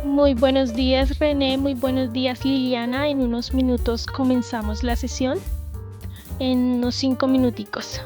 Muy buenos días, René. Muy buenos días, Liliana. En unos minutos comenzamos la sesión. En unos 5 minuticos.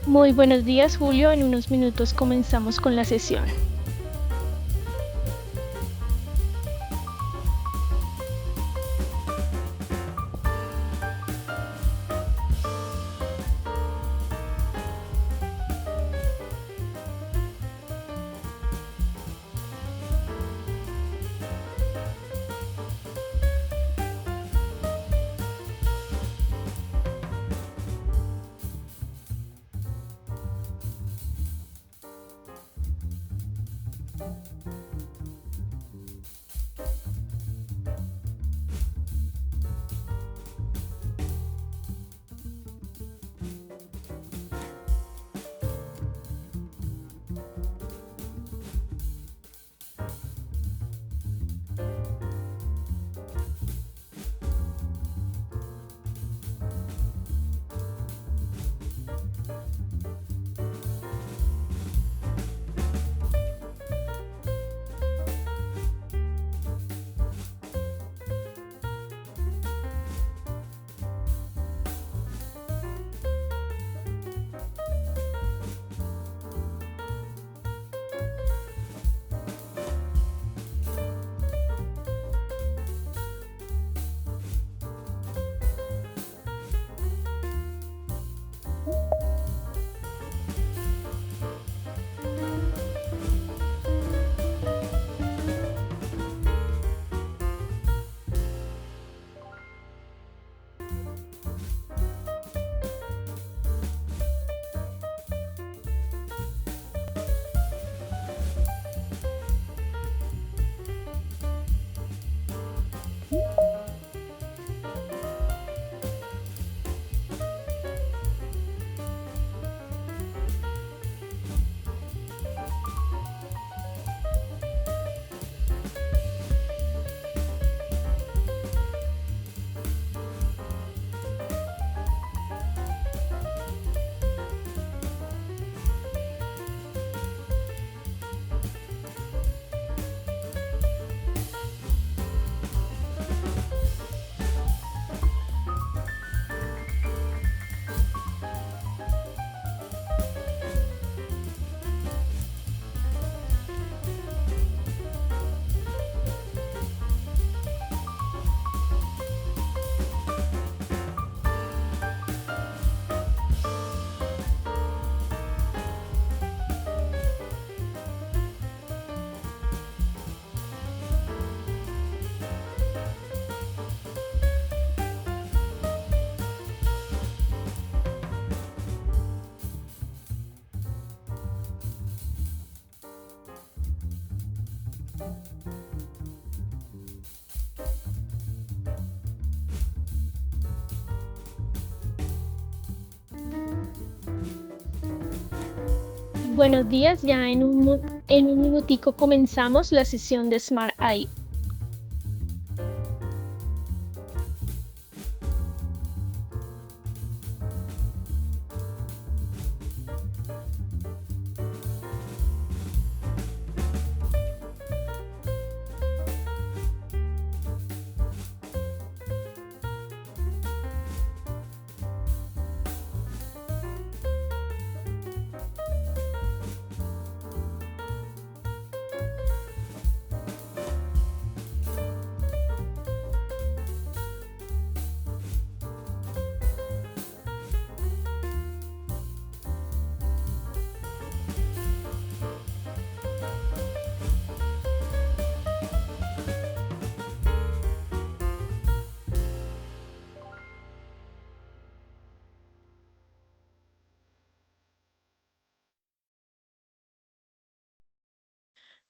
Muy buenos días, Julio. En unos minutos comenzamos con la sesión. Buenos días, ya en un minutico comenzamos la sesión de Smart AI.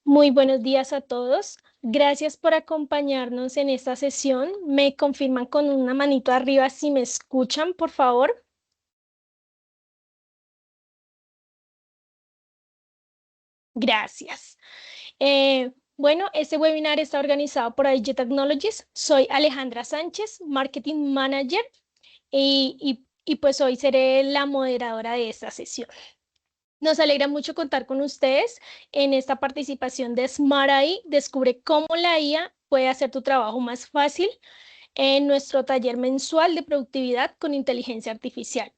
Muy buenos días a todos. Gracias por acompañarnos en esta sesión. ¿Me confirman con una manito arriba si me escuchan, por favor? Gracias. Bueno, este webinar está organizado por IG Technologies. Soy Alejandra Sánchez, Marketing Manager, y pues hoy seré la moderadora de esta sesión. Nos alegra mucho contar con ustedes en esta participación de Smart AI. Descubre cómo la IA puede hacer tu trabajo más fácil en nuestro taller mensual de productividad con inteligencia artificial.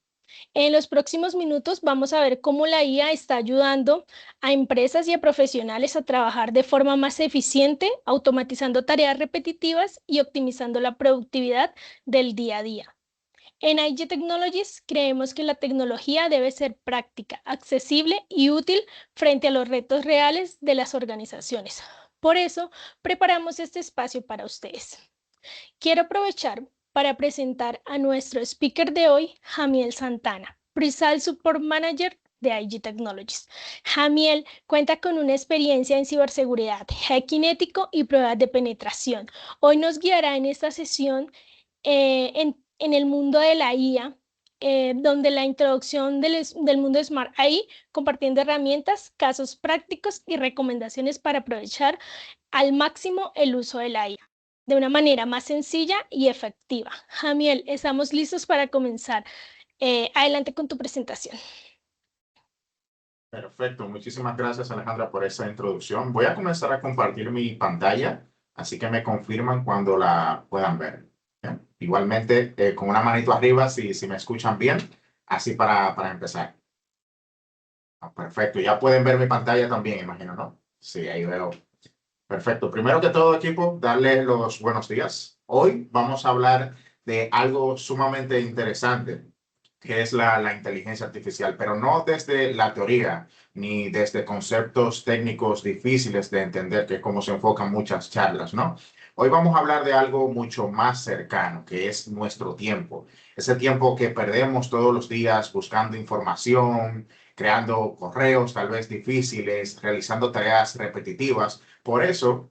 En los próximos minutos vamos a ver cómo la IA está ayudando a empresas y a profesionales a trabajar de forma más eficiente, automatizando tareas repetitivas y optimizando la productividad del día a día. En IG Technologies creemos que la tecnología debe ser práctica, accesible y útil frente a los retos reales de las organizaciones. Por eso, preparamos este espacio para ustedes. Quiero aprovechar para presentar a nuestro speaker de hoy, Jamiel Santana, Pre-Sale Support Manager de IG Technologies. Jamiel cuenta con una experiencia en ciberseguridad, hacking ético y pruebas de penetración. Hoy nos guiará en esta sesión en el mundo de la IA, donde la introducción del mundo de Smart AI, compartiendo herramientas, casos prácticos y recomendaciones para aprovechar al máximo el uso de la IA de una manera más sencilla y efectiva. Jamiel, estamos listos para comenzar. Adelante con tu presentación. Perfecto, muchísimas gracias Alejandra por esa introducción. Voy a comenzar a compartir mi pantalla, así que me confirman cuando la puedan ver. Bien. Igualmente, con una manito arriba si me escuchan bien, así para empezar. Perfecto, ya pueden ver mi pantalla también, imagino, ¿no? Sí, ahí veo. Perfecto. Primero que todo, equipo, darles los buenos días. Hoy vamos a hablar de algo sumamente interesante, que es la inteligencia artificial, pero no desde la teoría ni desde conceptos técnicos difíciles de entender, que es como se enfocan muchas charlas, ¿no? Hoy vamos a hablar de algo mucho más cercano, que es nuestro tiempo. Ese tiempo que perdemos todos los días buscando información, creando correos tal vez difíciles, realizando tareas repetitivas. Por eso,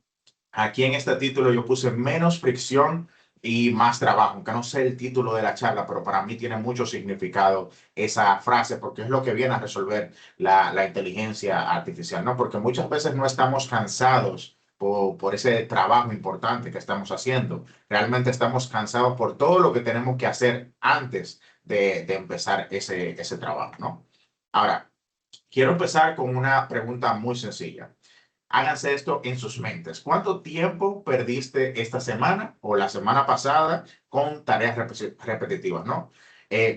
aquí en este título yo puse menos fricción y más trabajo, aunque no sé el título de la charla, pero para mí tiene mucho significado esa frase, porque es lo que viene a resolver la inteligencia artificial, ¿no? Porque muchas veces no estamos cansados por ese trabajo importante que estamos haciendo. Realmente estamos cansados por todo lo que tenemos que hacer antes de empezar ese trabajo, ¿no? Ahora, quiero empezar con una pregunta muy sencilla. Háganse esto en sus mentes. ¿Cuánto tiempo perdiste esta semana o la semana pasada con tareas repetitivas, ¿no?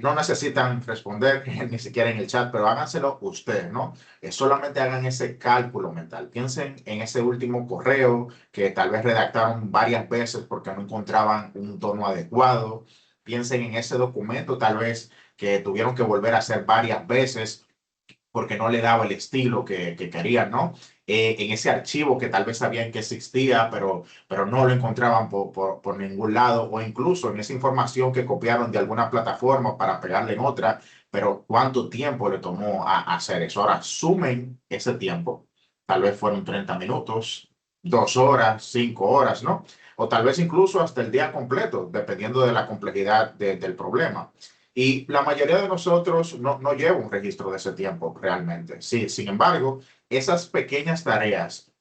No necesitan responder ni siquiera en el chat, pero háganselo ustedes, ¿no? Solamente hagan ese cálculo mental. Piensen en ese último correo que tal vez redactaron varias veces porque no encontraban un tono adecuado. Piensen en ese documento tal vez que tuvieron que volver a hacer varias veces porque no le daba el estilo que querían, ¿no? En ese archivo que tal vez sabían que existía, pero no lo encontraban por ningún lado, o incluso en esa información que copiaron de alguna plataforma para pegarle en otra, pero ¿cuánto tiempo le tomó a hacer eso? Ahora, sumen ese tiempo, tal vez fueron 30 minutos, 2 horas, 5 horas, ¿no? O tal vez incluso hasta el día completo, dependiendo de la complejidad del problema. Y la mayoría de nosotros no lleva un registro de ese tiempo realmente. Sí, sin embargo, esas pequeñas tareas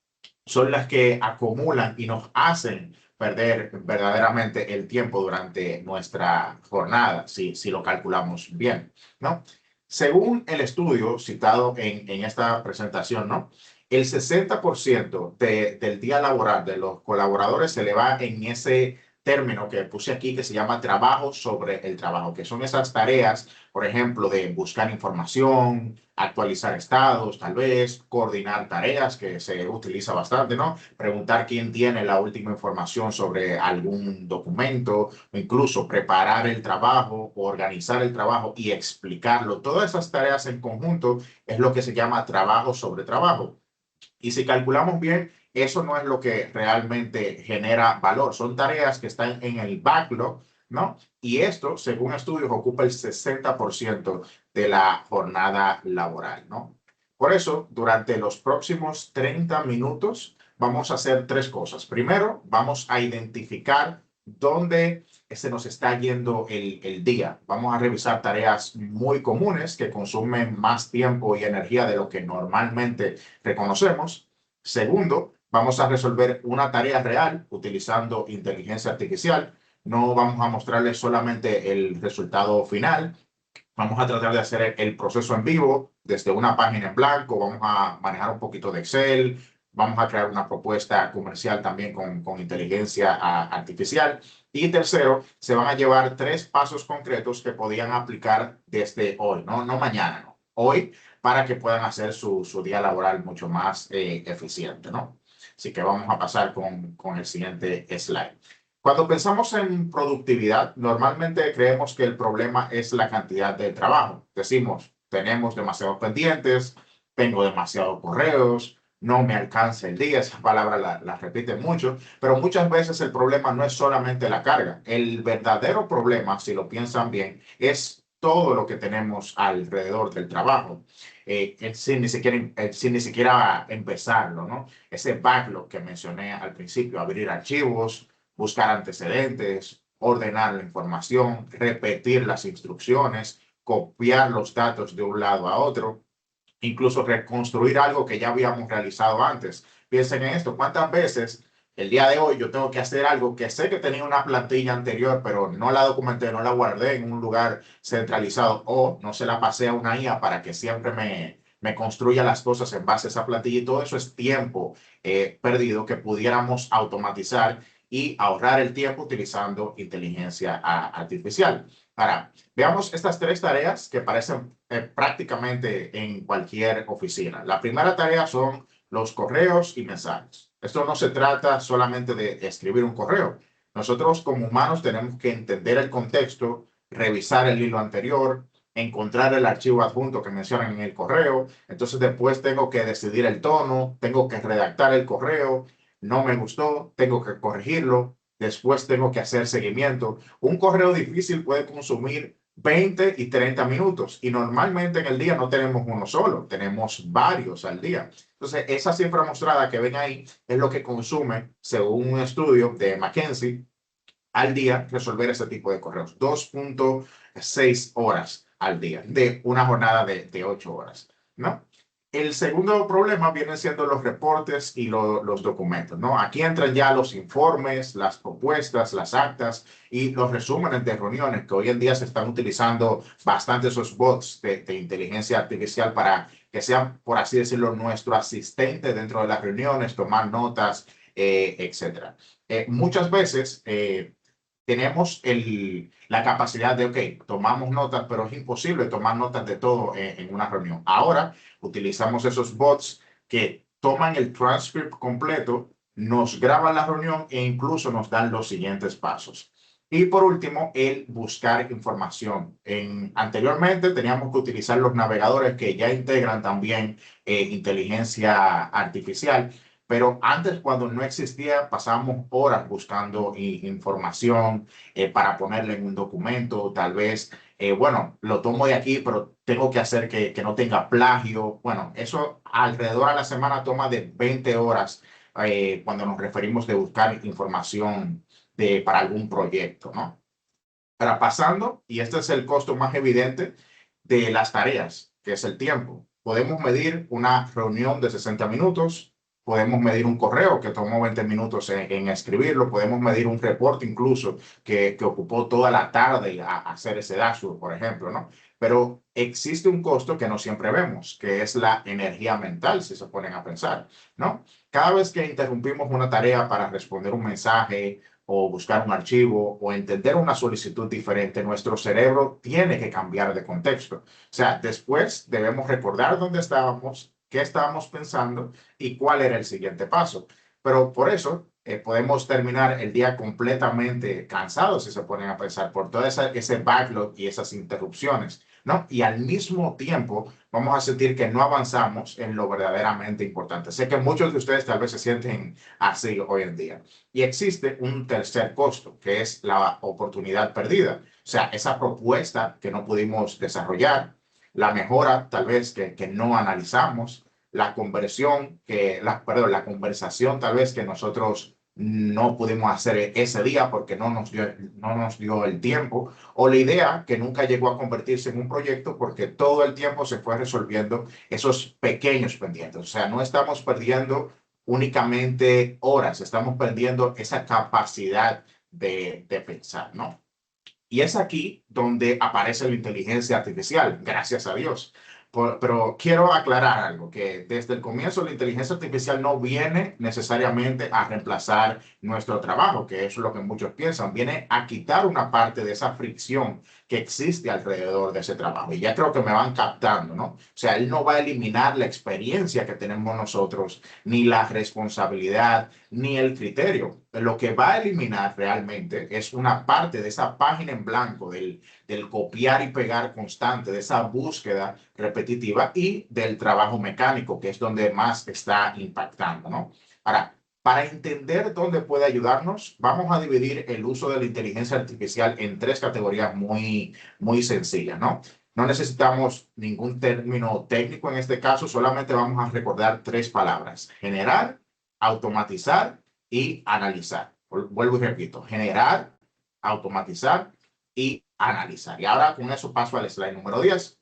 son las que acumulan y nos hacen perder verdaderamente el tiempo durante nuestra jornada, si lo calculamos bien, ¿no? Según el estudio citado en esta presentación, ¿no? El 60% del día laboral de los colaboradores se le va en ese término que puse aquí que se llama trabajo sobre el trabajo, que son esas tareas, por ejemplo, de buscar información, actualizar estados, tal vez, coordinar tareas, que se utiliza bastante, ¿no? Preguntar quién tiene la última información sobre algún documento, o incluso preparar el trabajo, organizar el trabajo y explicarlo. Todas esas tareas en conjunto es lo que se llama trabajo sobre trabajo. Y si calculamos bien, eso no es lo que realmente genera valor. Son tareas que están en el backlog, ¿no? Y esto, según estudios, ocupa el 60% de la jornada laboral, ¿no? Por eso, durante los próximos 30 minutos, vamos a hacer tres cosas. Primero, vamos a identificar dónde se nos está yendo el día. Vamos a revisar tareas muy comunes que consumen más tiempo y energía de lo que normalmente reconocemos. Segundo, vamos a resolver una tarea real utilizando inteligencia artificial. No vamos a mostrarles solamente el resultado final. Vamos a tratar de hacer el proceso en vivo desde una página en blanco. Vamos a manejar un poquito de Excel. Vamos a crear una propuesta comercial también con inteligencia artificial. Y tercero, se van a llevar tres pasos concretos que podían aplicar desde hoy, no mañana, no, hoy, para que puedan hacer su día laboral mucho más eficiente, ¿no? Así que vamos a pasar con el siguiente slide. Cuando pensamos en productividad, normalmente creemos que el problema es la cantidad de trabajo. Decimos, tenemos demasiados pendientes, tengo demasiados correos, no me alcanza el día, esa palabra la repiten mucho, pero muchas veces el problema no es solamente la carga. El verdadero problema, si lo piensan bien, es todo lo que tenemos alrededor del trabajo, sin ni siquiera empezarlo, ¿no? Ese backlog que mencioné al principio, abrir archivos, buscar antecedentes, ordenar la información, repetir las instrucciones, copiar los datos de un lado a otro, incluso reconstruir algo que ya habíamos realizado antes. Piensen en esto, ¿cuántas veces el día de hoy yo tengo que hacer algo que sé que tenía una plantilla anterior, pero no la documenté, no la guardé en un lugar centralizado o no se la pasé a una IA para que siempre me construya las cosas en base a esa plantilla? Y todo eso es tiempo perdido que pudiéramos automatizar y ahorrar el tiempo utilizando inteligencia artificial. Ahora, veamos estas tres tareas que parecen prácticamente en cualquier oficina. La primera tarea son los correos y mensajes. Esto no se trata solamente de escribir un correo. Nosotros como humanos tenemos que entender el contexto, revisar el hilo anterior, encontrar el archivo adjunto que mencionan en el correo. Entonces después tengo que decidir el tono, tengo que redactar el correo. No me gustó, tengo que corregirlo. Después tengo que hacer seguimiento. Un correo difícil puede consumir 20 y 30 minutos y normalmente en el día no tenemos uno solo, tenemos varios al día. Entonces, esa cifra mostrada que ven ahí es lo que consume, según un estudio de McKinsey, al día resolver ese tipo de correos. 2.6 horas al día de una jornada de 8 horas, ¿no? El segundo problema vienen siendo los reportes y los documentos, ¿no? Aquí entran ya los informes, las propuestas, las actas y los resúmenes de reuniones que hoy en día se están utilizando bastante esos bots de inteligencia artificial para que sean, por así decirlo, nuestro asistente dentro de las reuniones, tomar notas, etcétera. Muchas veces tenemos la capacidad de, ok, tomamos notas, pero es imposible tomar notas de todo en una reunión. Ahora utilizamos esos bots que toman el transcript completo, nos graban la reunión e incluso nos dan los siguientes pasos. Y por último, el buscar información. Anteriormente teníamos que utilizar los navegadores que ya integran también inteligencia artificial. Pero antes, cuando no existía, pasábamos horas buscando información para ponerle en un documento. Tal vez, bueno, lo tomo de aquí, pero tengo que hacer que no tenga plagio. Bueno, eso alrededor a la semana toma de 20 horas cuando nos referimos de buscar información para algún proyecto, ¿no? Ahora, pasando, y este es el costo más evidente de las tareas, que es el tiempo. Podemos medir una reunión de 60 minutos, podemos medir un correo que tomó 20 minutos en escribirlo, podemos medir un reporte incluso que ocupó toda la tarde a hacer ese dashboard, por ejemplo, ¿no? Pero existe un costo que no siempre vemos, que es la energía mental, si se ponen a pensar, ¿no? Cada vez que interrumpimos una tarea para responder un mensaje, o buscar un archivo o entender una solicitud diferente, nuestro cerebro tiene que cambiar de contexto. O sea, después debemos recordar dónde estábamos, qué estábamos pensando y cuál era el siguiente paso. Pero por eso podemos terminar el día completamente cansados si se ponen a pensar por todo ese backlog y esas interrupciones, ¿no? Y al mismo tiempo vamos a sentir que no avanzamos en lo verdaderamente importante. Sé que muchos de ustedes tal vez se sienten así hoy en día. Y existe un tercer costo, que es la oportunidad perdida. O sea, esa propuesta que no pudimos desarrollar, la mejora tal vez que no analizamos, la conversión perdón, la conversación tal vez que nosotros no pudimos hacer ese día porque no nos dio el tiempo, o la idea que nunca llegó a convertirse en un proyecto porque todo el tiempo se fue resolviendo esos pequeños pendientes. O sea, no estamos perdiendo únicamente horas, estamos perdiendo esa capacidad de pensar, ¿no? Y es aquí donde aparece la inteligencia artificial, gracias a Dios. Pero quiero aclarar algo, que desde el comienzo la inteligencia artificial no viene necesariamente a reemplazar nuestro trabajo, que es lo que muchos piensan, viene a quitar una parte de esa fricción que existe alrededor de ese trabajo. Y ya creo que me van captando, ¿no? O sea, él no va a eliminar la experiencia que tenemos nosotros, ni la responsabilidad, ni el criterio. Lo que va a eliminar realmente es una parte de esa página en blanco del copiar y pegar constante, de esa búsqueda repetitiva y del trabajo mecánico, que es donde más está impactando, ¿no? Ahora, para entender dónde puede ayudarnos, vamos a dividir el uso de la inteligencia artificial en tres categorías muy sencillas, ¿no? No necesitamos ningún término técnico en este caso, solamente vamos a recordar tres palabras: generar, automatizar y analizar. Vuelvo y repito: generar, automatizar y analizar. Y ahora con eso paso al slide número 10.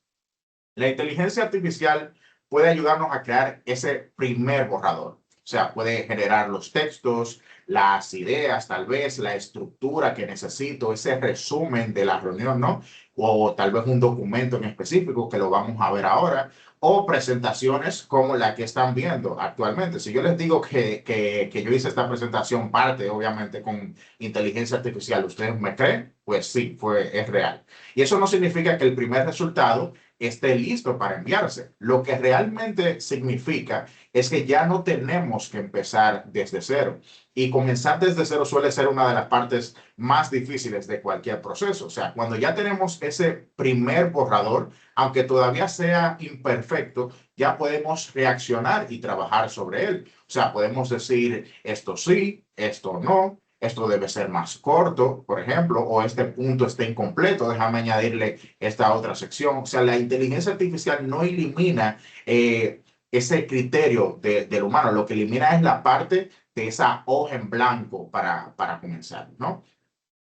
La inteligencia artificial puede ayudarnos a crear ese primer borrador. O sea, puede generar los textos, las ideas, tal vez la estructura que necesito, ese resumen de la reunión, ¿no? O tal vez un documento en específico que lo vamos a ver ahora, o presentaciones como la que están viendo actualmente. Si yo les digo que yo hice esta presentación parte, obviamente, con inteligencia artificial, ¿ustedes me creen? Pues sí, es real. Y eso no significa que el primer resultado esté listo para enviarse. Lo que realmente significa es que ya no tenemos que empezar desde cero. Y comenzar desde cero suele ser una de las partes más difíciles de cualquier proceso. O sea, cuando ya tenemos ese primer borrador, aunque todavía sea imperfecto, ya podemos reaccionar y trabajar sobre él. O sea, podemos decir esto sí, esto no, esto debe ser más corto, por ejemplo, o este punto está incompleto, déjame añadirle esta otra sección. O sea, la inteligencia artificial no elimina ese criterio del humano, lo que elimina es la parte de esa hoja en blanco para comenzar, ¿no?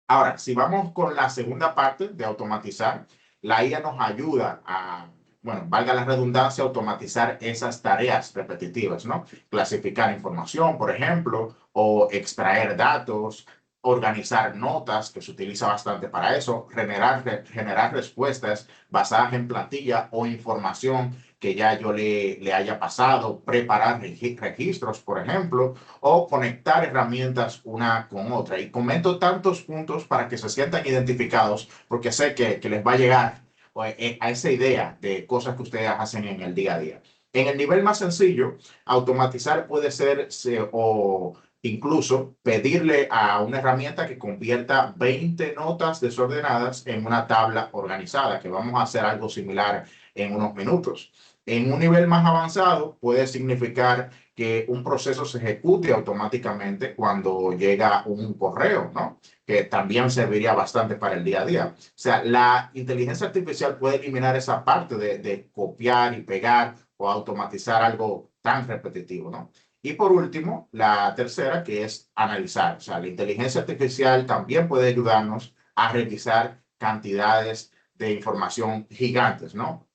Ahora, si vamos con la segunda parte de automatizar, la IA nos ayuda a, bueno, valga la redundancia, automatizar esas tareas repetitivas, ¿no? Clasificar información, por ejemplo, o extraer datos, organizar notas, que se utiliza bastante para eso, generar respuestas basadas en plantilla o información que ya yo le haya pasado, preparar registros, por ejemplo, o conectar herramientas una con otra. Y comento tantos puntos para que se sientan identificados, porque sé que les va a llegar a esa idea de cosas que ustedes hacen en el día a día. En el nivel más sencillo, automatizar puede ser o incluso pedirle a una herramienta que convierta 20 notas desordenadas en una tabla organizada, que vamos a hacer algo similar en unos minutos. En un nivel más avanzado puede significar que un proceso se ejecute automáticamente cuando llega un correo, ¿no? Que también serviría bastante para el día a día. O sea, la inteligencia artificial puede eliminar esa parte de copiar y pegar o automatizar algo tan repetitivo, ¿no? Y por último, la tercera, que es analizar. O sea, la inteligencia artificial también puede ayudarnos a revisar cantidades de información gigantes, ¿no?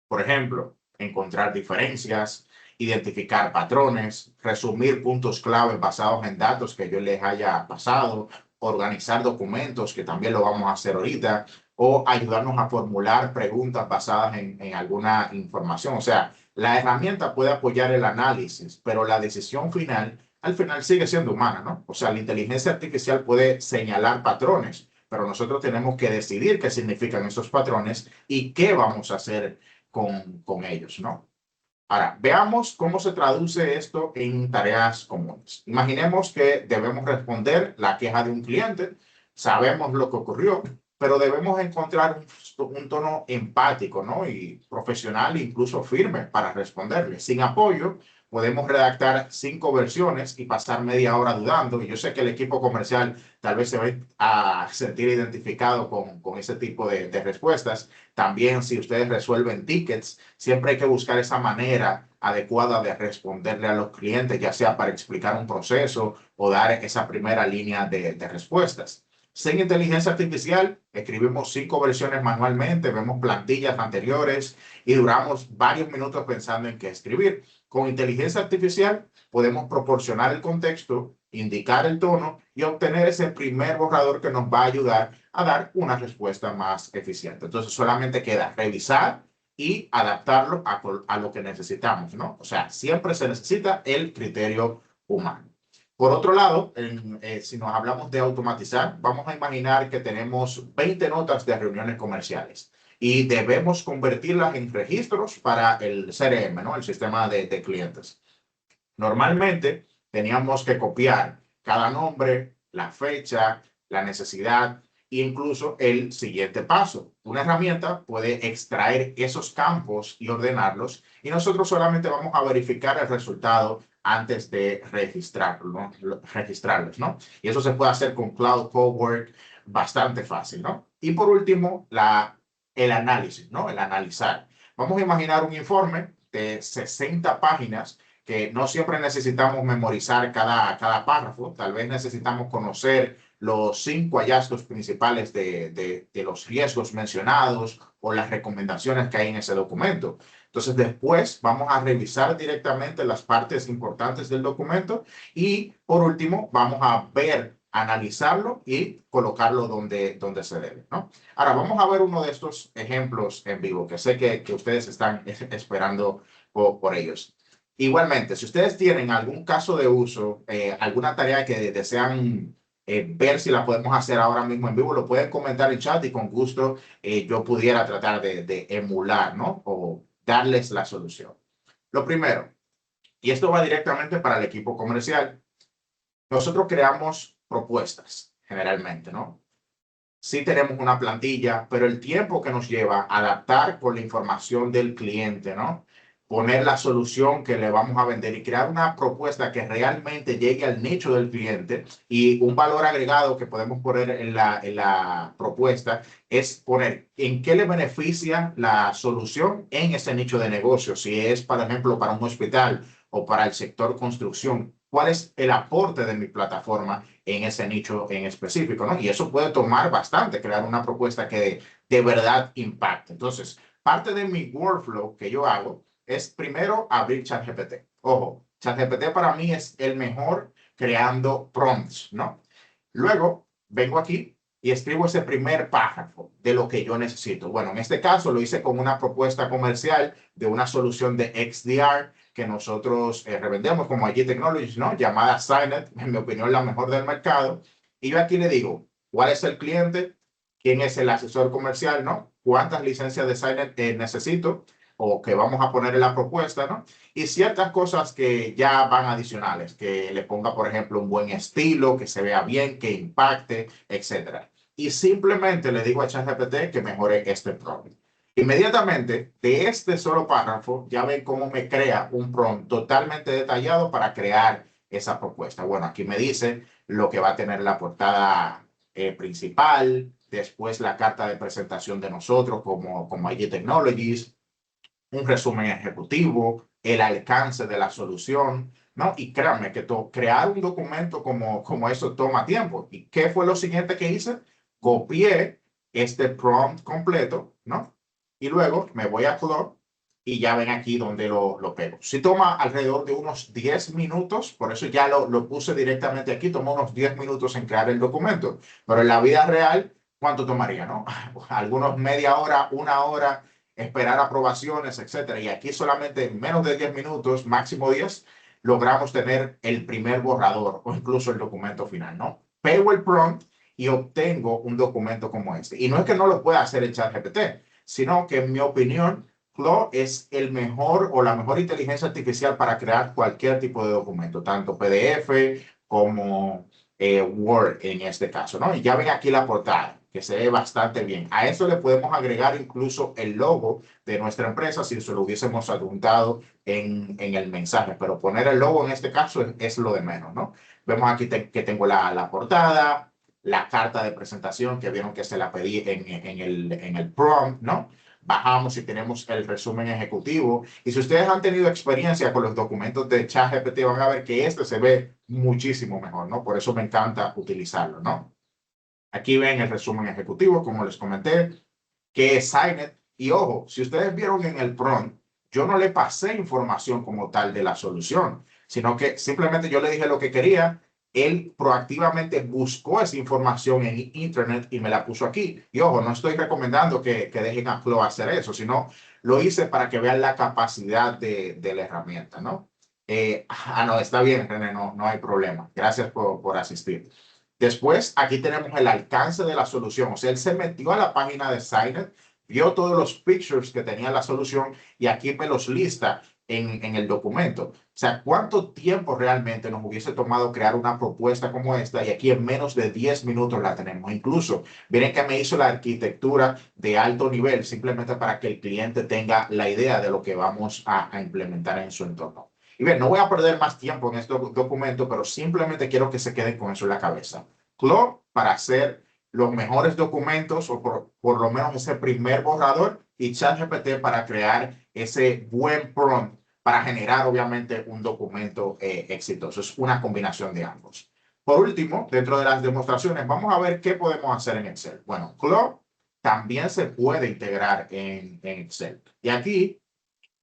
Por ejemplo, encontrar diferencias, identificar patrones, resumir puntos clave basados en datos que yo les haya pasado, organizar documentos, que también lo vamos a hacer ahorita, o ayudarnos a formular preguntas basadas en alguna información. O sea, la herramienta puede apoyar el análisis, pero la decisión final, al final sigue siendo humana, ¿no? O sea, la inteligencia artificial puede señalar patrones, pero nosotros tenemos que decidir qué significan esos patrones y qué vamos a hacer con ellos, ¿no? Ahora, veamos cómo se traduce esto en tareas comunes. Imaginemos que debemos responder la queja de un cliente, sabemos lo que ocurrió, pero debemos encontrar un tono empático, ¿no? Y profesional, incluso firme, para responderle. Sin apoyo, podemos redactar 5 versiones y pasar media hora dudando. Y yo sé que el equipo comercial tal vez se va a sentir identificado con ese tipo de respuestas. También si ustedes resuelven tickets, siempre hay que buscar esa manera adecuada de responderle a los clientes, ya sea para explicar un proceso o dar esa primera línea de respuestas. Sin inteligencia artificial, escribimos 5 versiones manualmente, vemos plantillas anteriores y duramos varios minutos pensando en qué escribir. Con inteligencia artificial podemos proporcionar el contexto, indicar el tono y obtener ese primer borrador que nos va a ayudar a dar una respuesta más eficiente. Entonces solamente queda revisar y adaptarlo a lo que necesitamos, ¿no? O sea, siempre se necesita el criterio humano. Por otro lado, si nos hablamos de automatizar, vamos a imaginar que tenemos 20 notas de reuniones comerciales y debemos convertirlas en registros para el CRM, ¿no? El sistema de clientes. Normalmente teníamos que copiar cada nombre, la fecha, la necesidad e incluso el siguiente paso. Una herramienta puede extraer esos campos y ordenarlos y nosotros solamente vamos a verificar el resultado antes de registrarlos, ¿no? Y eso se puede hacer con Cloud Cowork bastante fácil, ¿no? Y por último, el análisis, ¿no? El analizar. Vamos a imaginar un informe de 60 páginas que no siempre necesitamos memorizar cada párrafo, tal vez necesitamos conocer los 5 hallazgos principales de los riesgos mencionados o las recomendaciones que hay en ese documento. Entonces, después vamos a revisar directamente las partes importantes del documento y, por último, vamos a ver, analizarlo y colocarlo donde se debe, ¿no? Ahora, vamos a ver uno de estos ejemplos en vivo, que sé que ustedes están esperando por ellos. Igualmente, si ustedes tienen algún caso de uso, alguna tarea que desean ver si la podemos hacer ahora mismo en vivo, lo pueden comentar en chat y con gusto yo pudiera tratar de emular, ¿no? O darles la solución. Lo primero, y esto va directamente para el equipo comercial, nosotros creamos propuestas generalmente, ¿no? Sí tenemos una plantilla, pero el tiempo que nos lleva a adaptar con la información del cliente, ¿no? Poner la solución que le vamos a vender y crear una propuesta que realmente llegue al nicho del cliente y un valor agregado que podemos poner en la propuesta es poner en qué le beneficia la solución en ese nicho de negocio. Si es, por ejemplo, para un hospital o para el sector construcción, ¿cuál es el aporte de mi plataforma en ese nicho en específico, ¿no? Y eso puede tomar bastante, crear una propuesta que de verdad impacte. Entonces, parte de mi workflow que yo hago es primero abrir ChatGPT. Ojo, ChatGPT para mí es el mejor creando prompts, ¿no? Luego vengo aquí y escribo ese primer párrafo de lo que yo necesito. Bueno, en este caso lo hice con una propuesta comercial de una solución de XDR que nosotros revendemos como IG Technologies, ¿no? Llamada Signet, en mi opinión la mejor del mercado. Y yo aquí le digo, ¿cuál es el cliente? ¿Quién es el asesor comercial, no? ¿Cuántas licencias de Signet necesito? O que vamos a poner en la propuesta, ¿no? Y ciertas cosas que ya van adicionales, que le ponga, por ejemplo, un buen estilo, que se vea bien, que impacte, etcétera. Y simplemente le digo a ChatGPT que mejore este prompt. Inmediatamente, de este solo párrafo, ya ven cómo me crea un prompt totalmente detallado para crear esa propuesta. Bueno, aquí me dice lo que va a tener la portada principal, después la carta de presentación de nosotros como IG Technologies, un resumen ejecutivo, el alcance de la solución, ¿no? Y créanme que crear un documento como eso toma tiempo. ¿Y qué fue lo siguiente que hice? Copié este prompt completo, ¿no? Y luego me voy a Claude y ya ven aquí donde lo pego. Si toma alrededor de unos 10 minutos, por eso ya lo puse directamente aquí, tomó unos 10 minutos en crear el documento, pero en la vida real, ¿cuánto tomaría, no? Algunos media hora, una hora, esperar aprobaciones, etcétera. Y aquí solamente en menos de 10 minutos, máximo 10, logramos tener el primer borrador o incluso el documento final, ¿no? Pego el prompt y obtengo un documento como este. Y no es que no lo pueda hacer el ChatGPT, sino que en mi opinión, Claude es el mejor o la mejor inteligencia artificial para crear cualquier tipo de documento, tanto PDF como Word en este caso, ¿no? Y ya ven aquí la portada. que se ve bastante bien. A eso le podemos agregar incluso el logo de nuestra empresa si se lo hubiésemos adjuntado en el mensaje, pero poner el logo en este caso es lo de menos, ¿no? Vemos aquí que tengo la portada, la carta de presentación que vieron que se la pedí en el prompt, ¿no? Bajamos y tenemos el resumen ejecutivo. Y si ustedes han tenido experiencia con los documentos de ChatGPT, van a ver que este se ve muchísimo mejor, ¿no? Por eso me encanta utilizarlo, ¿no? Aquí ven el resumen ejecutivo, como les comenté, que es Signet. Y ojo, si ustedes vieron en el prompt, yo no le pasé información como tal de la solución, sino que simplemente yo le dije lo que quería. Él proactivamente buscó esa información en internet y me la puso aquí. Y ojo, no estoy recomendando que dejen a Flow hacer eso, sino lo hice para que vean la capacidad de la herramienta, ¿no? No, está bien, René, no hay problema. Gracias por asistir. Después, aquí tenemos el alcance de la solución. O sea, él se metió a la página de Signet, vio todos los pictures que tenía la solución y aquí me los lista en el documento. O sea, ¿cuánto tiempo realmente nos hubiese tomado crear una propuesta como esta? Y aquí en menos de 10 minutos la tenemos. Incluso, miren que me hizo la arquitectura de alto nivel, simplemente para que el cliente tenga la idea de lo que vamos a implementar en su entorno. Y bien, no voy a perder más tiempo en este documento, pero simplemente quiero que se queden con eso en la cabeza. Claude para hacer los mejores documentos o por lo menos ese primer borrador y ChatGPT para crear ese buen prompt para generar obviamente un documento exitoso. Es una combinación de ambos. Por último, dentro de las demostraciones, vamos a ver qué podemos hacer en Excel. Bueno, Claude también se puede integrar en Excel. Y aquí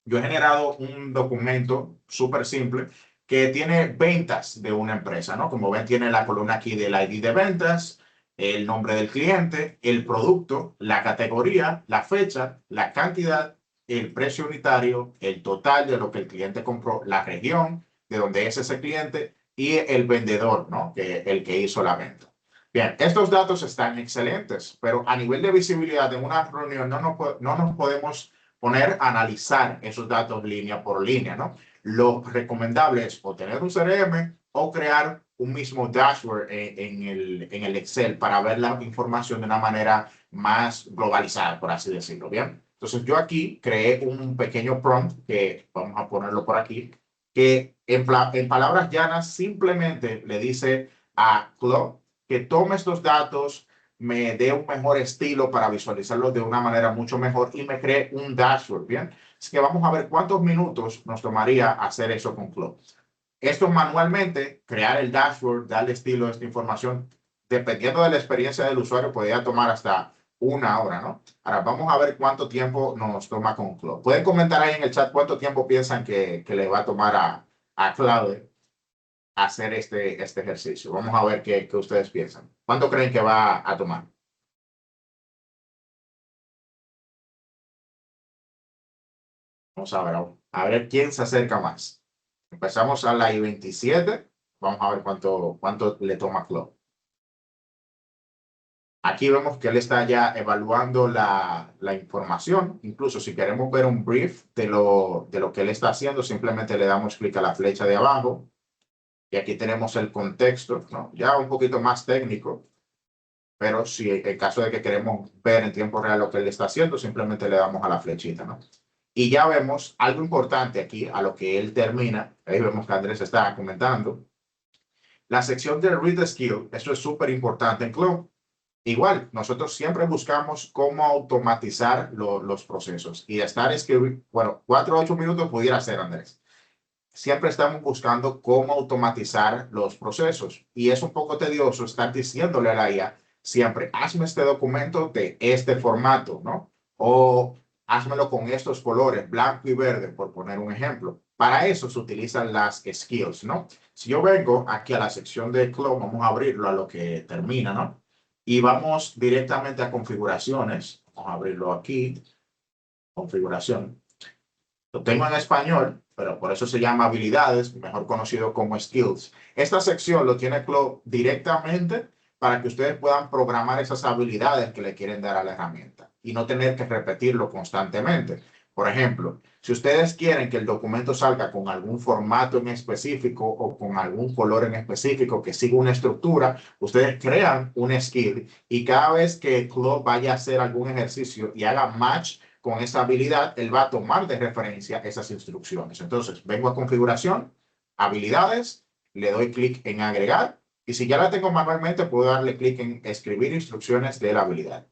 yo he generado un documento súper simple que tiene ventas de una empresa, ¿no? Como ven, tiene la columna aquí del ID de ventas, el nombre del cliente, el producto, la categoría, la fecha, la cantidad, el precio unitario, el total de lo que el cliente compró, la región de donde es ese cliente y el vendedor, ¿no? El que hizo la venta. Bien, estos datos están excelentes, pero a nivel de visibilidad en una reunión no nos podemos poner a analizar esos datos línea por línea, ¿no? Lo recomendable es o tener un CRM o crear un mismo dashboard en el Excel para ver la información de una manera más globalizada, por así decirlo, ¿bien? Entonces yo aquí creé un pequeño prompt que vamos a ponerlo por aquí, que en palabras llanas simplemente le dice a Claude que tome estos datos, me dé un mejor estilo para visualizarlo de una manera mucho mejor y me cree un dashboard, ¿bien? Así que vamos a ver cuántos minutos nos tomaría hacer eso con Flow. Esto manualmente, crear el dashboard, darle estilo a esta información, dependiendo de la experiencia del usuario, podría tomar hasta una hora, ¿no? Ahora vamos a ver cuánto tiempo nos toma con Flow. Pueden comentar ahí en el chat cuánto tiempo piensan que le va a tomar a Claude hacer este ejercicio. Vamos a ver qué ustedes piensan. ¿Cuánto creen que va a tomar? Vamos a ver quién se acerca más. Empezamos a la I-27. Vamos a ver cuánto le toma a Claude. Aquí vemos que él está ya evaluando la información. Incluso si queremos ver un brief de lo que él está haciendo, simplemente le damos clic a la flecha de abajo. Y aquí tenemos el contexto, ¿no? Ya un poquito más técnico. Pero si en caso de que queremos ver en tiempo real lo que él está haciendo, simplemente le damos a la flechita, ¿no? Y ya vemos algo importante aquí, a lo que él termina. Ahí vemos que Andrés está comentando. La sección de Read the Skill, eso es súper importante en Cloud. Igual, nosotros siempre buscamos cómo automatizar los procesos. Y estar escribiendo, bueno, 4 o 8 minutos pudiera ser, Andrés. Siempre estamos buscando cómo automatizar los procesos. Y es un poco tedioso estar diciéndole a la IA siempre, hazme este documento de este formato, ¿no? O házmelo con estos colores, blanco y verde, por poner un ejemplo. Para eso se utilizan las skills, ¿no? Si yo vengo aquí a la sección de Cloud, vamos a abrirlo a lo que termina, ¿no? Y vamos directamente a configuraciones. Vamos a abrirlo aquí, configuración. Lo tengo en español, pero por eso se llama habilidades, mejor conocido como skills. Esta sección lo tiene Cloud directamente para que ustedes puedan programar esas habilidades que le quieren dar a la herramienta y no tener que repetirlo constantemente. Por ejemplo, si ustedes quieren que el documento salga con algún formato en específico o con algún color en específico que siga una estructura, ustedes crean un skill y cada vez que Claude vaya a hacer algún ejercicio y haga match con esa habilidad, él va a tomar de referencia esas instrucciones. Entonces, vengo a configuración, habilidades, le doy clic en agregar y si ya la tengo manualmente, puedo darle clic en escribir instrucciones de la habilidad.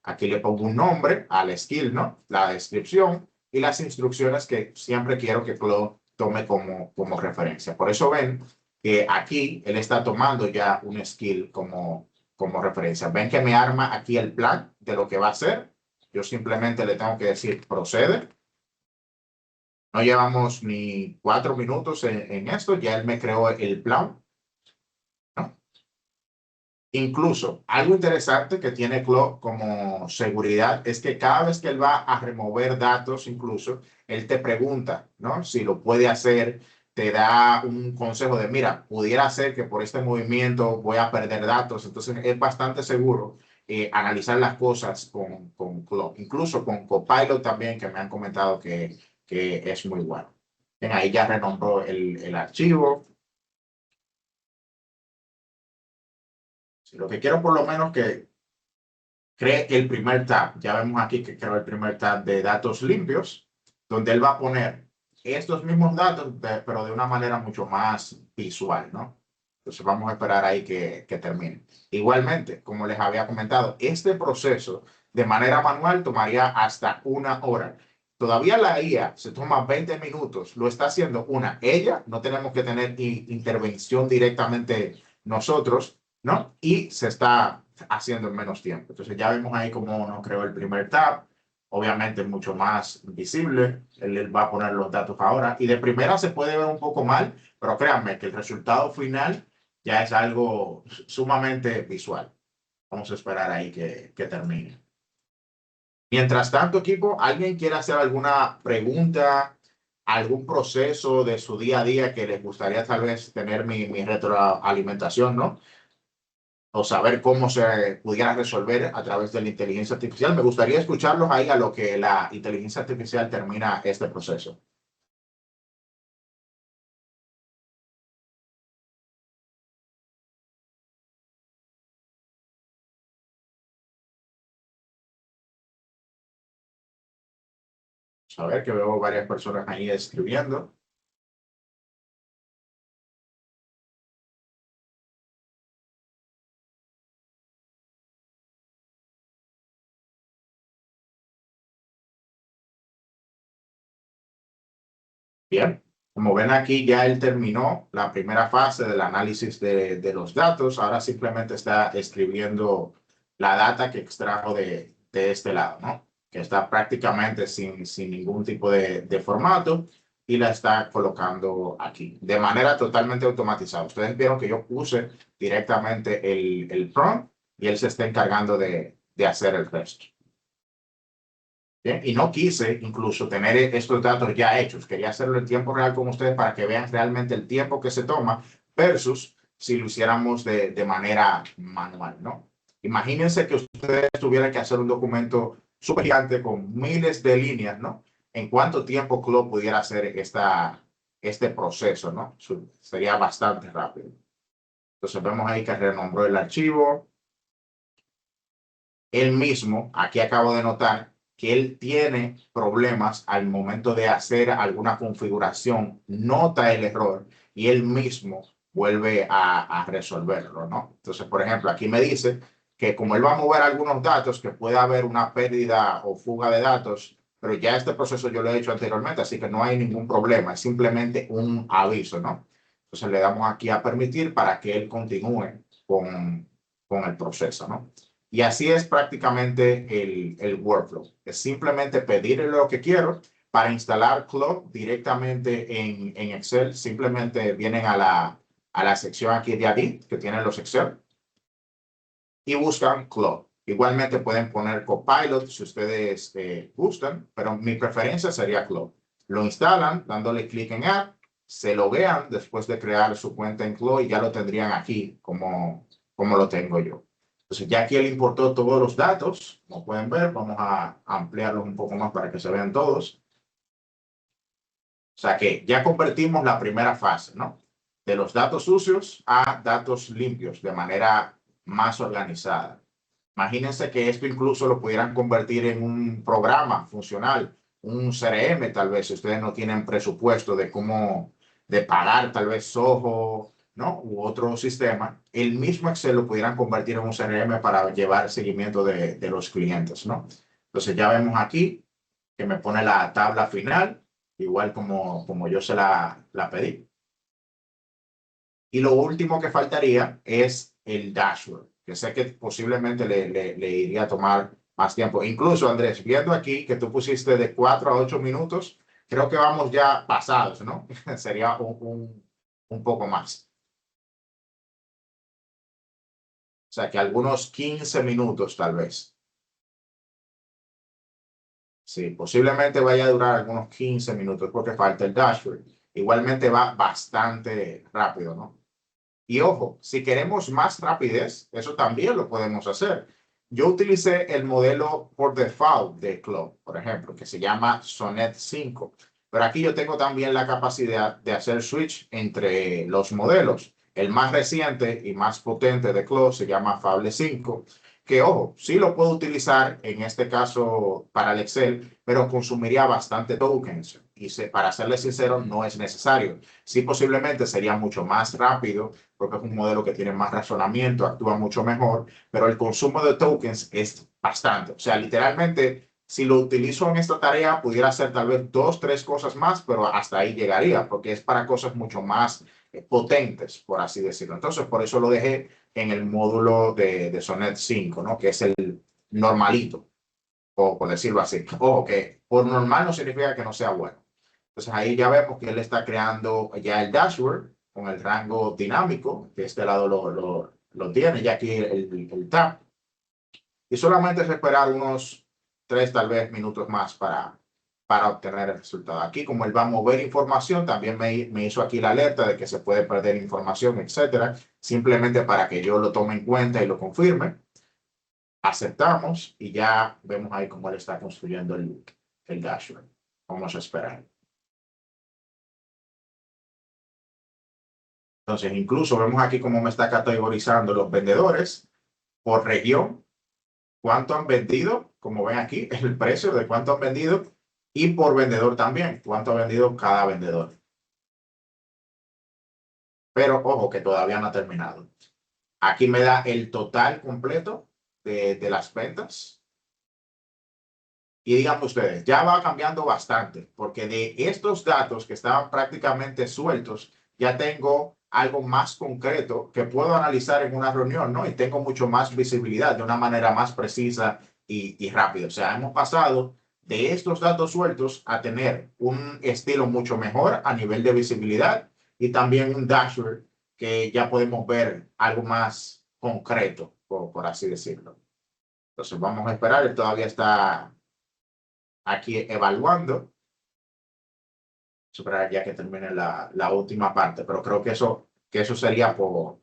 Aquí le pongo un nombre al skill, ¿no? La descripción y las instrucciones que siempre quiero que Claude tome como referencia. Por eso ven que aquí él está tomando ya un skill como referencia. Ven que me arma aquí el plan de lo que va a hacer. Yo simplemente le tengo que decir procede. No llevamos ni 4 minutos en esto. Ya él me creó el plan, ¿no? Incluso, algo interesante que tiene Claude como seguridad es que cada vez que él va a remover datos, incluso, él te pregunta, ¿no? Si lo puede hacer, te da un consejo de, mira, pudiera ser que por este movimiento voy a perder datos. Entonces, es bastante seguro analizar las cosas con Claude. Incluso con Copilot también, que me han comentado que es muy bueno. Bien, ahí ya renombró el archivo. Lo que quiero por lo menos que cree el primer tab. Ya vemos aquí que creó el primer tab de datos limpios, donde él va a poner estos mismos datos, pero de una manera mucho más visual, ¿no? Entonces vamos a esperar ahí que termine. Igualmente, como les había comentado, este proceso de manera manual tomaría hasta 1 hora. Todavía la IA se toma 20 minutos, lo está haciendo ella, no tenemos que tener intervención directamente nosotros, ¿no? Y se está haciendo en menos tiempo. Entonces ya vemos ahí cómo nos creó el primer tab. Obviamente mucho más visible. Él va a poner los datos ahora. Y de primera se puede ver un poco mal, pero créanme que el resultado final ya es algo sumamente visual. Vamos a esperar ahí que termine. Mientras tanto, equipo, ¿alguien quiere hacer alguna pregunta, algún proceso de su día a día que les gustaría tal vez tener mi retroalimentación, ¿no? O saber cómo se pudiera resolver a través de la inteligencia artificial? Me gustaría escucharlos ahí a lo que la inteligencia artificial termina este proceso. A ver, que veo varias personas ahí escribiendo. Bien, como ven aquí ya él terminó la primera fase del análisis de los datos. Ahora simplemente está escribiendo la data que extrajo de este lado, ¿no? Que está prácticamente sin ningún tipo de formato y la está colocando aquí de manera totalmente automatizada. Ustedes vieron que yo puse directamente el prompt y él se está encargando de hacer el resto. Bien, y no quise incluso tener estos datos ya hechos. Quería hacerlo en tiempo real con ustedes para que vean realmente el tiempo que se toma versus si lo hiciéramos de manera manual, ¿no? Imagínense que ustedes tuvieran que hacer un documento súper gigante con miles de líneas, ¿no? ¿En cuánto tiempo Claude pudiera hacer este proceso, ¿no? Sería bastante rápido. Entonces vemos ahí que renombró el archivo. Él mismo, aquí acabo de notar que él tiene problemas al momento de hacer alguna configuración, nota el error y él mismo vuelve a resolverlo, ¿no? Entonces, por ejemplo, aquí me dice que como él va a mover algunos datos, que puede haber una pérdida o fuga de datos, pero ya este proceso yo lo he hecho anteriormente, así que no hay ningún problema, es simplemente un aviso, ¿no? Entonces le damos aquí a permitir para que él continúe con el proceso, ¿no? Y así es prácticamente el workflow. Es simplemente pedirle lo que quiero para instalar Claude directamente en Excel. Simplemente vienen a la sección aquí de Add que tienen los Excel y buscan Claude. Igualmente pueden poner Copilot si ustedes gustan, pero mi preferencia sería Claude. Lo instalan dándole clic en Add, se loguean después de crear su cuenta en Claude y ya lo tendrían aquí como lo tengo yo. Entonces ya aquí él importó todos los datos, como pueden ver, vamos a ampliarlos un poco más para que se vean todos. O sea que ya convertimos la primera fase, ¿no? De los datos sucios a datos limpios de manera más organizada. Imagínense que esto incluso lo pudieran convertir en un programa funcional, un CRM tal vez, si ustedes no tienen presupuesto de cómo, de pagar tal vez Soho, ¿no? U otro sistema, el mismo Excel lo pudieran convertir en un CRM para llevar seguimiento de los clientes, ¿no? Entonces ya vemos aquí que me pone la tabla final, igual como yo se la pedí. Y lo último que faltaría es el dashboard, que sé que posiblemente le iría a tomar más tiempo. Incluso, Andrés, viendo aquí que tú pusiste de 4 a 8 minutos, creo que vamos ya pasados, ¿no? Sería un poco más. O sea, que algunos 15 minutos tal vez. Sí, posiblemente vaya a durar algunos 15 minutos porque falta el dashboard. Igualmente va bastante rápido, ¿no? Y ojo, si queremos más rapidez, eso también lo podemos hacer. Yo utilicé el modelo por default de Cloud, por ejemplo, que se llama Sonnet 5. Pero aquí yo tengo también la capacidad de hacer switch entre los modelos. El más reciente y más potente de Cloud se llama Fable 5, que ojo, sí lo puedo utilizar en este caso para el Excel, pero consumiría bastante tokens. Y para serles sincero, no es necesario. Sí, posiblemente sería mucho más rápido porque es un modelo que tiene más razonamiento, actúa mucho mejor, pero el consumo de tokens es bastante. O sea, literalmente, si lo utilizo en esta tarea, pudiera hacer tal vez dos, tres cosas más, pero hasta ahí llegaría, porque es para cosas mucho más potentes, por así decirlo. Entonces, por eso lo dejé en el módulo de Sonnet 5, ¿no? Que es el normalito, o por decirlo así. Ojo, que por normal no significa que no sea bueno. Entonces ahí ya vemos que él está creando ya el dashboard con el rango dinámico, que este lado lo tiene, ya aquí el tab. Y solamente es esperar unos 3 tal vez minutos más para obtener el resultado. Aquí como él va a mover información, también me hizo aquí la alerta de que se puede perder información, etcétera, simplemente para que yo lo tome en cuenta y lo confirme. Aceptamos y ya vemos ahí cómo él está construyendo el dashboard. Vamos a esperar. Entonces, incluso vemos aquí cómo me está categorizando los vendedores por región, cuánto han vendido, como ven aquí, el precio de cuánto han vendido, y por vendedor también, cuánto ha vendido cada vendedor. Pero ojo que todavía no ha terminado. Aquí me da el total completo de las ventas. Y díganme ustedes, ya va cambiando bastante, porque de estos datos que estaban prácticamente sueltos, ya tengo algo más concreto que puedo analizar en una reunión, ¿no? Y tengo mucho más visibilidad de una manera más precisa y rápida. O sea, hemos pasado de estos datos sueltos a tener un estilo mucho mejor a nivel de visibilidad y también un dashboard que ya podemos ver algo más concreto, por así decirlo. Entonces vamos a esperar, él todavía está aquí evaluando, superar ya que termine la última parte, pero creo que eso sería por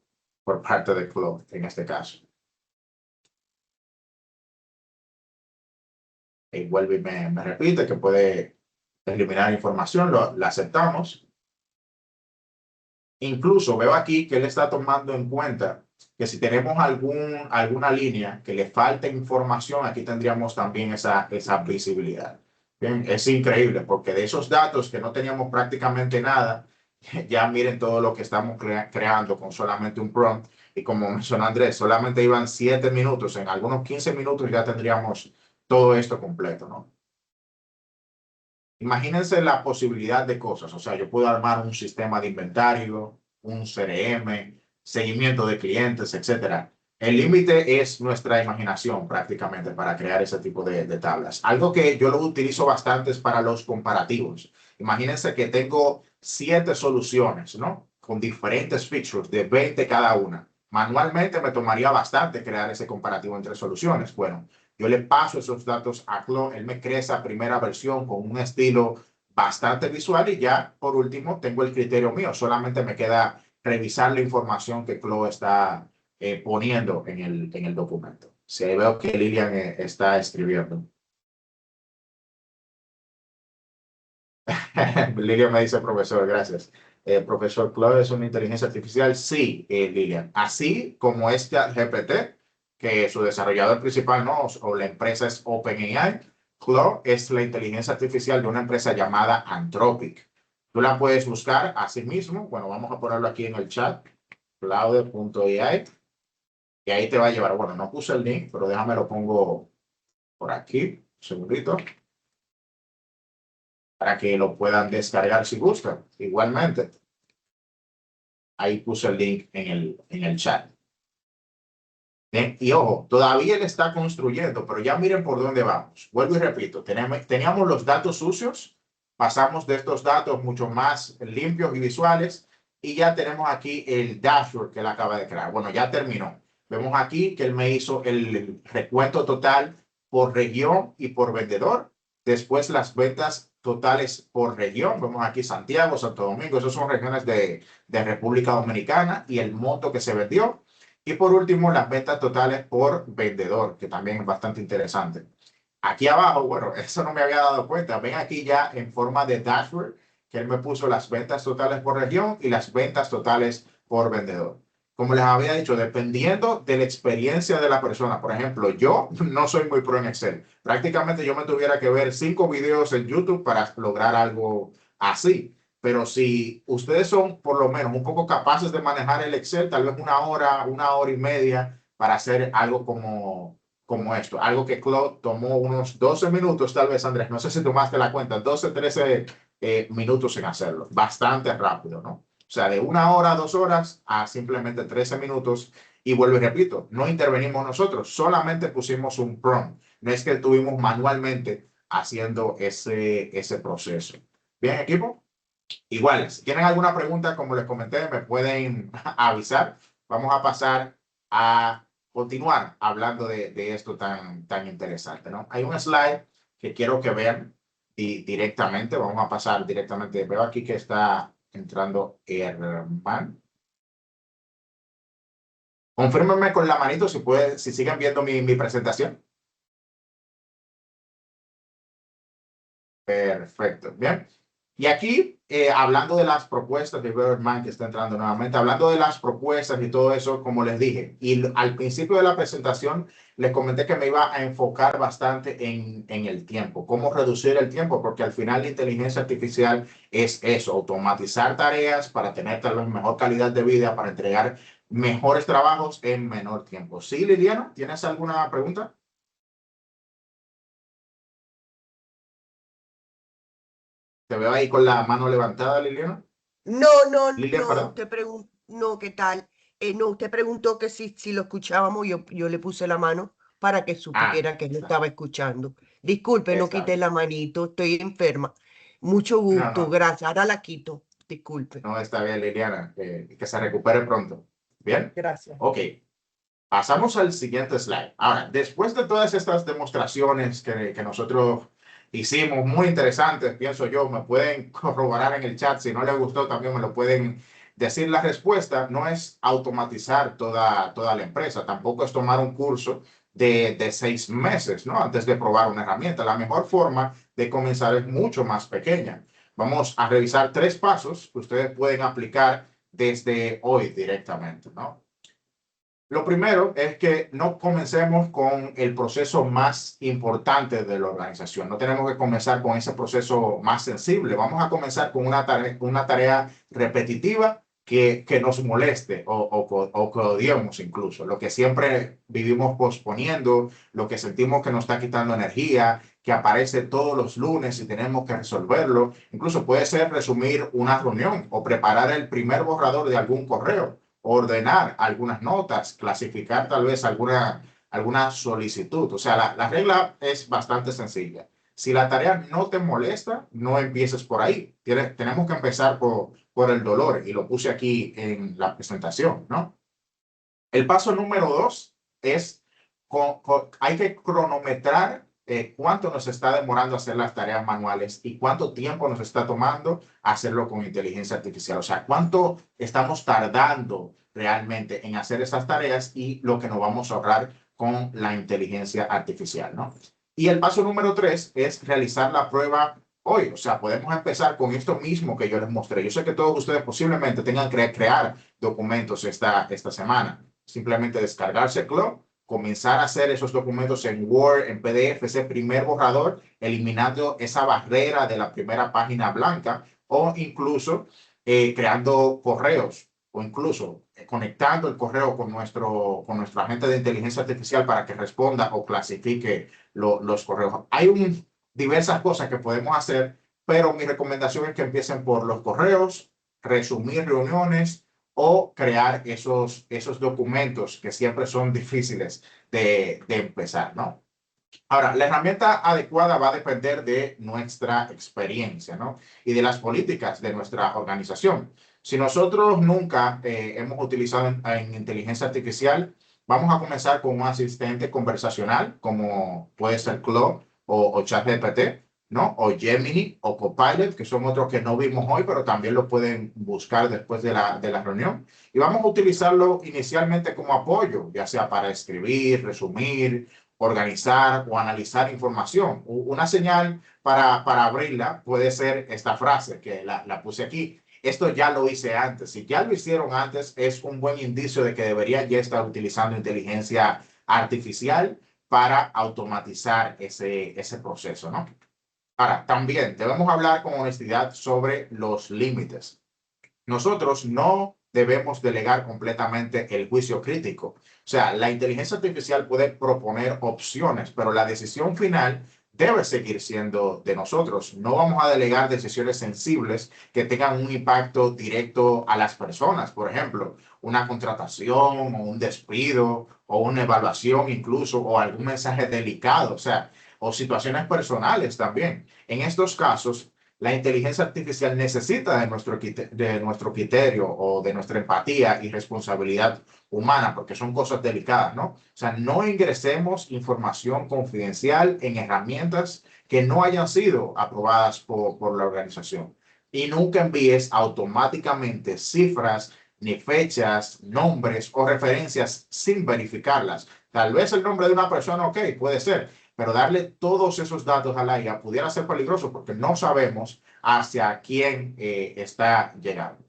parte de Club en este caso. Y vuelve y me repite que puede eliminar información, la aceptamos. Incluso veo aquí que él está tomando en cuenta que si tenemos alguna línea que le falta información, aquí tendríamos también esa visibilidad. Bien, es increíble porque de esos datos que no teníamos prácticamente nada, ya miren todo lo que estamos creando con solamente un prompt. Y como mencionó Andrés, solamente iban 7 minutos, en algunos 15 minutos ya tendríamos todo esto completo, ¿no? Imagínense la posibilidad de cosas, o sea, yo puedo armar un sistema de inventario, un CRM, seguimiento de clientes, etcétera. El límite es nuestra imaginación prácticamente para crear ese tipo de tablas. Algo que yo lo utilizo bastante es para los comparativos. Imagínense que tengo 7 soluciones, ¿no? Con diferentes features de 20 cada una. Manualmente me tomaría bastante crear ese comparativo entre soluciones. Bueno, yo le paso esos datos a Clone, él me crea esa primera versión con un estilo bastante visual y ya por último tengo el criterio mío. Solamente me queda revisar la información que Clone está poniendo en el documento. Si ahí veo que Lilian está escribiendo. Lilian me dice, profesor, gracias. Profesor, Claude es una inteligencia artificial. Sí, Lilian. Así como es ChatGPT, que su desarrollador principal no, o la empresa es OpenAI, Claude es la inteligencia artificial de una empresa llamada Anthropic. Tú la puedes buscar así mismo. Bueno, vamos a ponerlo aquí en el chat, claude.ai, y ahí te va a llevar. Bueno, no puse el link, pero déjame lo pongo por aquí, un segundito, para que lo puedan descargar si gustan. Igualmente, ahí puse el link en el chat. Bien, y ojo, todavía él está construyendo, pero ya miren por dónde vamos. Vuelvo y repito, teníamos los datos sucios, pasamos de estos datos mucho más limpios y visuales, y ya tenemos aquí el dashboard que él acaba de crear. Bueno, ya terminó. Vemos aquí que él me hizo el recuento total por región y por vendedor. Después las ventas totales por región. Vemos aquí Santiago, Santo Domingo, esas son regiones de República Dominicana y el monto que se vendió. Y por último, las ventas totales por vendedor, que también es bastante interesante. Aquí abajo, bueno, eso no me había dado cuenta. Ven aquí ya en forma de dashboard que él me puso las ventas totales por región y las ventas totales por vendedor. Como les había dicho, dependiendo de la experiencia de la persona. Por ejemplo, yo no soy muy pro en Excel. Prácticamente yo me tuviera que ver 5 videos en YouTube para lograr algo así. Pero si ustedes son por lo menos un poco capaces de manejar el Excel, tal vez una hora y media para hacer algo como esto. Algo que Claude tomó unos 12 minutos, tal vez, Andrés, no sé si tomaste la cuenta, 12, 13 minutos en hacerlo. Bastante rápido, ¿no? O sea, de una hora, 2 horas a simplemente 13 minutos. Y vuelvo y repito, no intervenimos nosotros, solamente pusimos un prompt. No es que estuvimos manualmente haciendo ese proceso. Bien, equipo. Igual, si tienen alguna pregunta, como les comenté, me pueden avisar. Vamos a pasar a continuar hablando de esto tan interesante, ¿no? Hay un slide que quiero que vean directamente. Vamos a pasar directamente. Veo aquí que está entrando Herman. Confírmenme con la manito si siguen viendo mi presentación. Perfecto. Bien. Y aquí, hablando de las propuestas de Berman, que está entrando nuevamente, hablando de las propuestas y todo eso, como les dije, y al principio de la presentación les comenté que me iba a enfocar bastante en el tiempo, cómo reducir el tiempo, porque al final la inteligencia artificial es eso, automatizar tareas para tener tal vez mejor calidad de vida, para entregar mejores trabajos en menor tiempo. ¿Sí, Liliana? ¿Tienes alguna pregunta? Te veo ahí con la mano levantada, Liliana. No, no, Lilian, no, perdón. usted preguntó, no, ¿qué tal? No, usted preguntó que si lo escuchábamos, yo le puse la mano para que Ah, supiera que lo estaba escuchando. Disculpe, no está quité bien. la manito, estoy enferma. Mucho No, gusto, no, gracias. Ahora la quito, disculpe. no está bien, Liliana. Que se recupere pronto. Bien. Gracias. Ok. Pasamos al siguiente slide. Ahora, después de todas estas demostraciones que nosotros hicimos, muy interesantes, pienso yo, me pueden corroborar en el chat. Si no les gustó, también me lo pueden decir. La respuesta no es automatizar toda la empresa, tampoco es tomar un curso de 6 meses, ¿no? Antes de probar una herramienta. La mejor forma de comenzar es mucho más pequeña. Vamos a revisar 3 pasos que ustedes pueden aplicar desde hoy directamente, ¿no? Lo primero es que no comencemos con el proceso más importante de la organización. No tenemos que comenzar con ese proceso más sensible. Vamos a comenzar con una tarea repetitiva que nos moleste o que odiemos incluso. Lo que siempre vivimos posponiendo, lo que sentimos que nos está quitando energía, que aparece todos los lunes y tenemos que resolverlo. Incluso puede ser resumir una reunión o preparar el primer borrador de algún correo, ordenar algunas notas, clasificar tal vez alguna solicitud. O sea, la regla es bastante sencilla. Si la tarea no te molesta, no empieces por ahí. Tenemos que empezar por el dolor y lo puse aquí en la presentación, ¿no? El paso número 2 es, hay que cronometrar cuánto nos está demorando hacer las tareas manuales y cuánto tiempo nos está tomando hacerlo con inteligencia artificial. O sea, cuánto estamos tardando realmente en hacer esas tareas y lo que nos vamos a ahorrar con la inteligencia artificial, ¿no? Y el paso número 3 es realizar la prueba hoy. O sea, podemos empezar con esto mismo que yo les mostré. Yo sé que todos ustedes posiblemente tengan que crear documentos esta semana. Simplemente descargarse Chrome, comenzar a hacer esos documentos en Word, en PDF, ese primer borrador, eliminando esa barrera de la primera página blanca o incluso creando correos o incluso conectando el correo con nuestro agente de inteligencia artificial para que responda o clasifique los correos. Hay diversas cosas que podemos hacer, pero mi recomendación es que empiecen por los correos, resumir reuniones o crear esos documentos que siempre son difíciles de empezar, ¿no? Ahora, la herramienta adecuada va a depender de nuestra experiencia, ¿no? Y de las políticas de nuestra organización. Si nosotros nunca hemos utilizado en inteligencia artificial, vamos a comenzar con un asistente conversacional, como puede ser Claude o ChatGPT, ¿no? O Gemini o Copilot, que son otros que no vimos hoy, pero también lo pueden buscar después de la reunión. Y vamos a utilizarlo inicialmente como apoyo, ya sea para escribir, resumir, organizar o analizar información. Una señal para abrirla puede ser esta frase que la puse aquí. Esto ya lo hice antes. Si ya lo hicieron antes, es un buen indicio de que debería ya estar utilizando inteligencia artificial para automatizar ese proceso, ¿no? Ahora, también debemos hablar con honestidad sobre los límites. Nosotros no debemos delegar completamente el juicio crítico. O sea, la inteligencia artificial puede proponer opciones, pero la decisión final debe seguir siendo de nosotros. No vamos a delegar decisiones sensibles que tengan un impacto directo a las personas. Por ejemplo, una contratación o un despido o una evaluación incluso o algún mensaje delicado, o sea, o situaciones personales también. En estos casos, la inteligencia artificial necesita de nuestro criterio o de nuestra empatía y responsabilidad humana, porque son cosas delicadas, ¿no? O sea, no ingresemos información confidencial en herramientas que no hayan sido aprobadas por la organización. Y nunca envíes automáticamente cifras, ni fechas, nombres o referencias sin verificarlas. Tal vez el nombre de una persona, ok, puede ser, pero darle todos esos datos a la IA pudiera ser peligroso porque no sabemos hacia quién está llegando.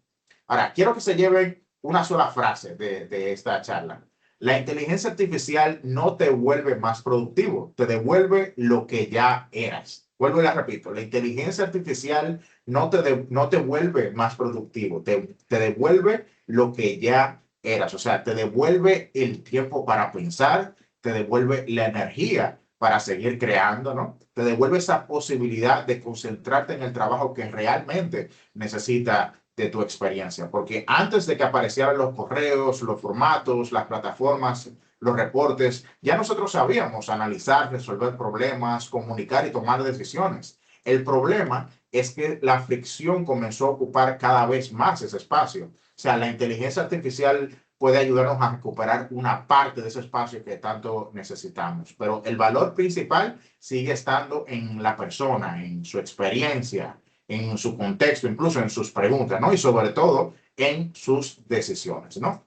Ahora, quiero que se lleven una sola frase de esta charla. La inteligencia artificial no te vuelve más productivo, te devuelve lo que ya eras. Vuelvo y la repito, la inteligencia artificial no te vuelve más productivo, te devuelve lo que ya eras. O sea, te devuelve el tiempo para pensar, te devuelve la energía para seguir creando, ¿no? Te devuelve esa posibilidad de concentrarte en el trabajo que realmente necesita de tu experiencia. Porque antes de que aparecieran los correos, los formatos, las plataformas, los reportes, ya nosotros sabíamos analizar, resolver problemas, comunicar y tomar decisiones. El problema es que la fricción comenzó a ocupar cada vez más ese espacio. O sea, la inteligencia artificial puede ayudarnos a recuperar una parte de ese espacio que tanto necesitamos. Pero el valor principal sigue estando en la persona, en su experiencia, en su contexto, incluso en sus preguntas, ¿no? Y sobre todo en sus decisiones, ¿no?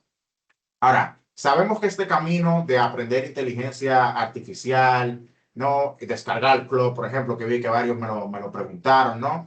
Ahora, sabemos que este camino de aprender inteligencia artificial, ¿no? Y descargar el Claude, por ejemplo, que vi que varios me lo preguntaron, ¿no?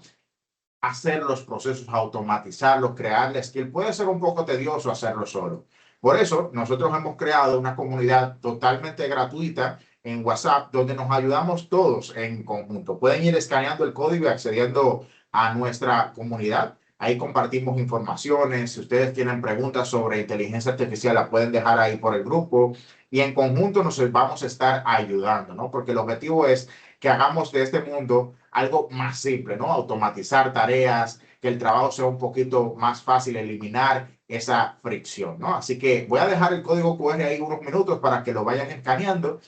Hacer los procesos, automatizarlos, crearle skill. Puede ser un poco tedioso hacerlo solo. Por eso, nosotros hemos creado una comunidad totalmente gratuita en WhatsApp donde nos ayudamos todos en conjunto. Pueden ir escaneando el código y accediendo a nuestra comunidad. Ahí compartimos informaciones. Si ustedes tienen preguntas sobre inteligencia artificial, la pueden dejar ahí por el grupo y en conjunto nos vamos a estar ayudando, ¿no? Porque el objetivo es que hagamos de este mundo algo más simple, ¿no? Automatizar tareas, que el trabajo sea un poquito más fácil, eliminar esa fricción, ¿no? Así que voy a dejar el código QR ahí unos minutos para que lo vayan escaneando.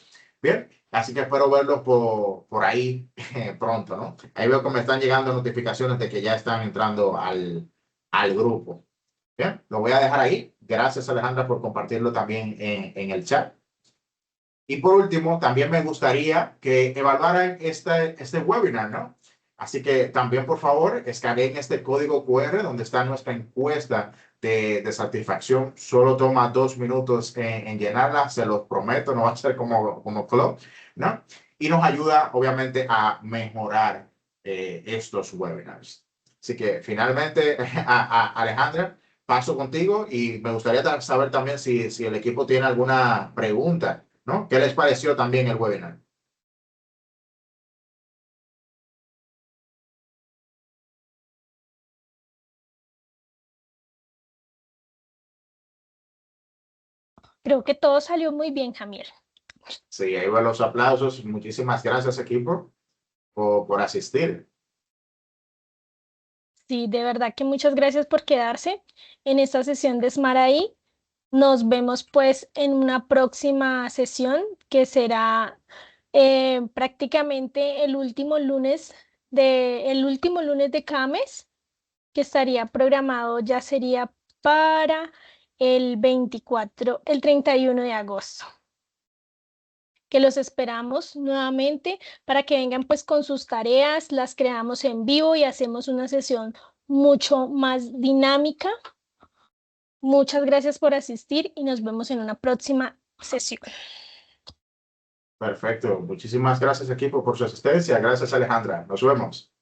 Bien, así que espero verlos por ahí pronto, ¿no? Ahí veo que me están llegando notificaciones de que ya están entrando al grupo. Bien, lo voy a dejar ahí. Gracias, Alejandra, por compartirlo también en el chat. Y por último, también me gustaría que evaluaran este webinar, ¿no? Así que también, por favor, escaneen este código QR donde está nuestra encuesta de satisfacción. Solo toma 2 minutos en llenarla, se los prometo, no va a ser como Claude, ¿no? Y nos ayuda, obviamente, a mejorar estos webinars. Así que finalmente, Alejandra, paso contigo y me gustaría saber también si el equipo tiene alguna pregunta, ¿no? ¿Qué les pareció también el webinar? Creo que todo salió muy bien, Jamiel. Sí, ahí van los aplausos. Muchísimas gracias, equipo, por asistir. Sí, de verdad que muchas gracias por quedarse en esta sesión de Smart AI. Nos vemos pues en una próxima sesión que será prácticamente el último lunes de cada mes, que estaría programado, ya sería para el 31 de agosto, que los esperamos nuevamente para que vengan pues con sus tareas, las creamos en vivo y hacemos una sesión mucho más dinámica. Muchas gracias por asistir y nos vemos en una próxima sesión. Perfecto. Muchísimas gracias, equipo, por su asistencia. Gracias, Alejandra. Nos vemos.